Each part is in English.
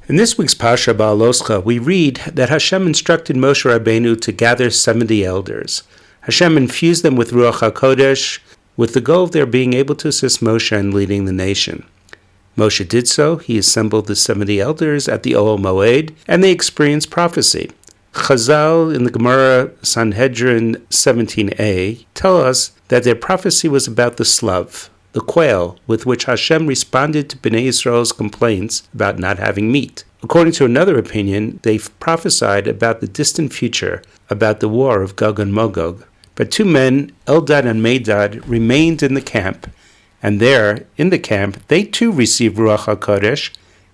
In this week's Parshas BeHa'Aloscha, we read that Hashem instructed Moshe Rabbeinu to gather 70 elders. Hashem infused them with Ruach HaKodesh with the goal of their being able to assist Moshe in leading the nation. Moshe did so. He assembled the 70 elders at the Ohel Moed, and they experienced prophecy. Chazal in the Gemara Sanhedrin 17a tell us that their prophecy was about the slav, the quail, with which Hashem responded to Bnei Yisrael's complaints about not having meat. According to another opinion, they prophesied about the distant future, about the war of Gog and Magog. But two men, Eldad and Medad, remained in the camp, and there, in the camp, they too received Ruach HaKodesh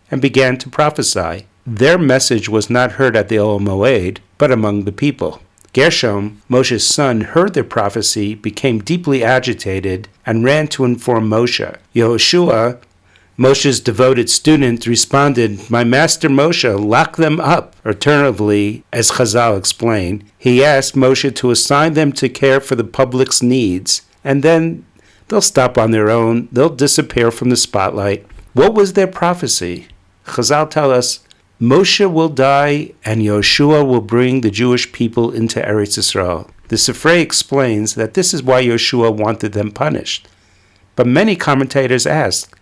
and began to prophesy. Their message was not heard at the Ohel Moed, but among the people. Gershom, Moshe's son, heard their prophecy, became deeply agitated, and ran to inform Moshe. Yehoshua, Moshe's devoted student, responded, "My master Moshe, lock them up." Alternatively, as Chazal explained, he asked Moshe to assign them to care for the public's needs, and then they'll stop on their own, they'll disappear from the spotlight. What was their prophecy? Chazal tell us, Moshe will die and Yehoshua will bring the Jewish people into Eretz Yisrael. The Sifrei explains that this is why Yehoshua wanted them punished. But many commentators ask,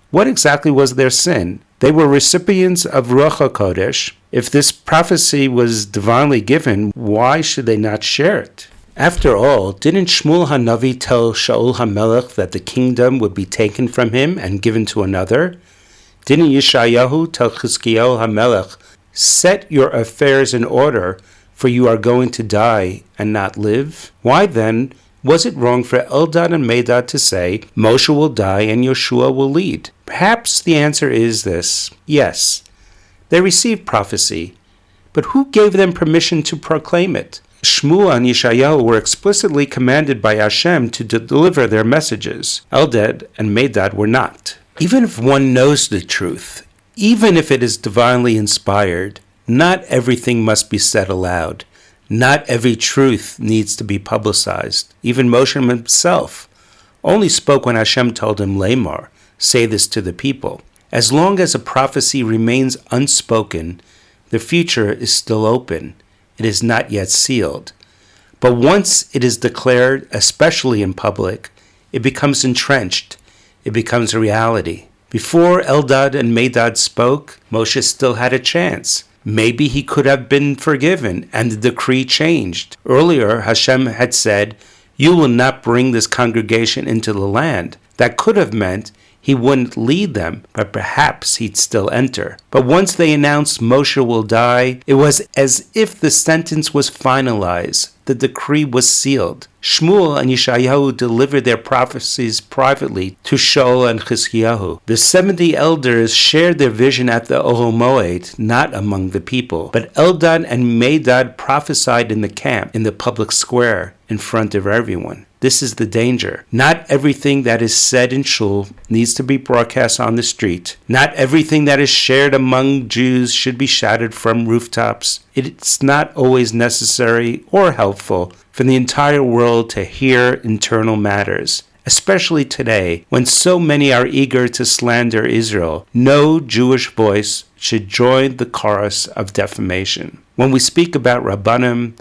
what exactly was their sin? They were recipients of Ruach HaKodesh. If this prophecy was divinely given, why should they not share it? After all, didn't Shmuel HaNavi tell Shaul HaMelech that the kingdom would be taken from him and given to another? Didn't Yeshayahu tell Chizkiyahu HaMelech, set your affairs in order, for you are going to die and not live? Why then was it wrong for Eldad and Medad to say, Moshe will die and Yeshua will lead? Perhaps the answer is this: yes, they received prophecy, but who gave them permission to proclaim it? Shmuel and Yeshayahu were explicitly commanded by Hashem to deliver their messages. Eldad and Medad were not. Even if one knows the truth, even if it is divinely inspired, not everything must be said aloud. Not every truth needs to be publicized. Even Moshe himself only spoke when Hashem told him, Lamar, say this to the people. As long as a prophecy remains unspoken, the future is still open. It is not yet sealed. But once it is declared, especially in public, it becomes entrenched. It becomes a reality. Before Eldad and Medad spoke, Moshe still had a chance. Maybe he could have been forgiven and the decree changed. Earlier, Hashem had said, you will not bring this congregation into the land. That could have meant he wouldn't lead them, but perhaps he'd still enter. But once they announced Moshe will die, it was as if the sentence was finalized. The decree was sealed. Shmuel and Yeshayahu delivered their prophecies privately to Shaul and Chizkiyahu. The 70 elders shared their vision at the Ohel Moed, not among the people. But Eldad and Medad prophesied in the camp, in the public square, in front of everyone. This is the danger. Not everything that is said in shul needs to be broadcast on the street. Not everything that is shared among Jews should be shouted from rooftops. It's not always necessary or helpful for the entire world to hear internal matters, especially today when so many are eager to slander Israel. No Jewish voice should join the chorus of defamation. When we speak about Rabbanim,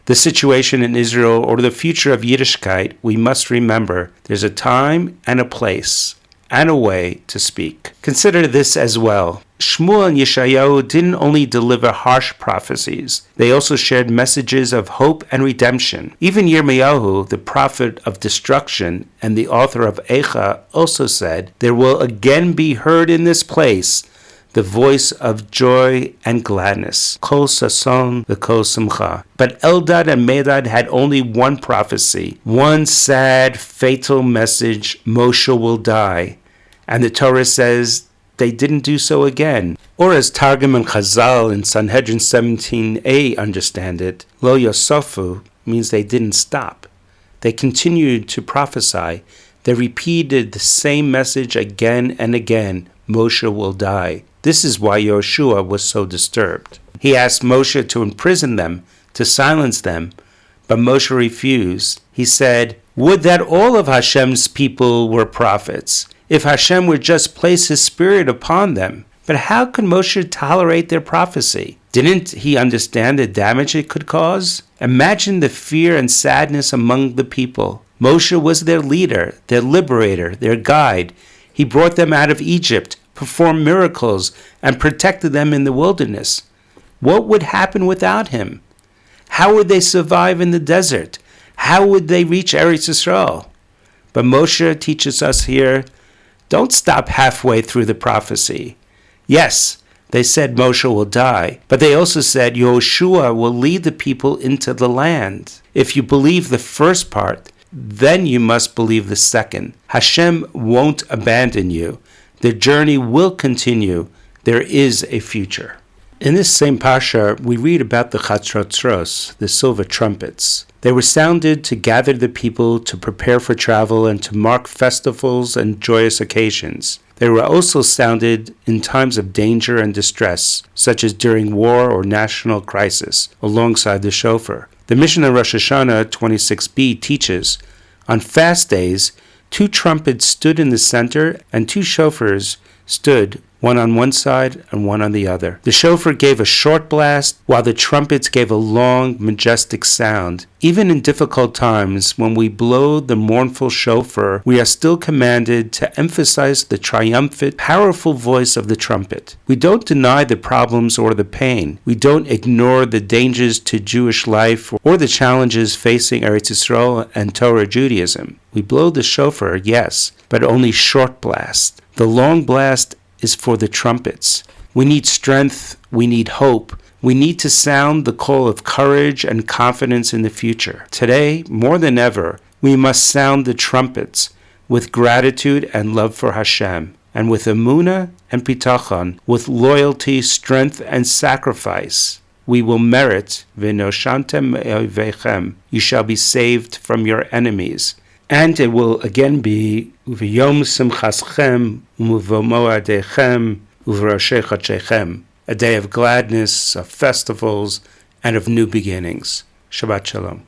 the situation in Israel, or the future of Yiddishkeit, we must remember there's a time and a place and a way to speak. Consider this as well. Shmuel and Yeshayahu didn't only deliver harsh prophecies, they also shared messages of hope and redemption. Even Yirmiyahu, the prophet of destruction and the author of Eicha, also said, there will again be heard in this place the voice of joy and gladness. Kol sason v'kol simcha. But Eldad and Medad had only one prophecy, one sad, fatal message: Moshe will die. And the Torah says they didn't do so again. Or as Targum and Chazal in Sanhedrin 17a understand it, Lo Yosofu means they didn't stop. They continued to prophesy. They repeated the same message again and again: Moshe will die. This is why Yehoshua was so disturbed. He asked Moshe to imprison them, to silence them, but Moshe refused. He said, would that all of Hashem's people were prophets. If Hashem would just place his spirit upon them, But how could Moshe tolerate their prophecy? Didn't he understand the damage it could cause? Imagine the fear and sadness among the people. Moshe was their leader, their liberator, their guide. He brought them out of Egypt, performed miracles, and protected them in the wilderness. What would happen without him? How would they survive in the desert? How would they reach Eretz Yisrael? But Moshe teaches us here, don't stop halfway through the prophecy. Yes, they said Moshe will die, but they also said Yehoshua will lead the people into the land. If you believe the first part, then you must believe the second. Hashem won't abandon you. The journey will continue. There is a future. In this same parsha, we read about the chatzotzros, the silver trumpets. They were sounded to gather the people to prepare for travel and to mark festivals and joyous occasions. They were also sounded in times of danger and distress, such as during war or national crisis, alongside the shofar. The Mishnah Rosh Hashanah 26b teaches, on fast days, 2 trumpets stood in the center and 2 shofars stood, one on one side and one on the other. The shofar gave a short blast, while the trumpets gave a long, majestic sound. Even in difficult times, when we blow the mournful shofar, we are still commanded to emphasize the triumphant, powerful voice of the trumpet. We don't deny the problems or the pain. We don't ignore the dangers to Jewish life or the challenges facing Eretz Yisrael and Torah Judaism. We blow the shofar, yes, but only short blast. The long blast is for the trumpets. We need strength, we need hope, we need to sound the call of courage and confidence in the future. Today, more than ever, we must sound the trumpets with gratitude and love for Hashem, and with emunah and bitachon, with loyalty, strength, and sacrifice. We will merit, v'noshantem me'oivechem, you shall be saved from your enemies. And it will again be V'yom simchaschem u'v'moadechem u'v'roshei chodshechem, a day of gladness, of festivals, and of new beginnings. Shabbat Shalom.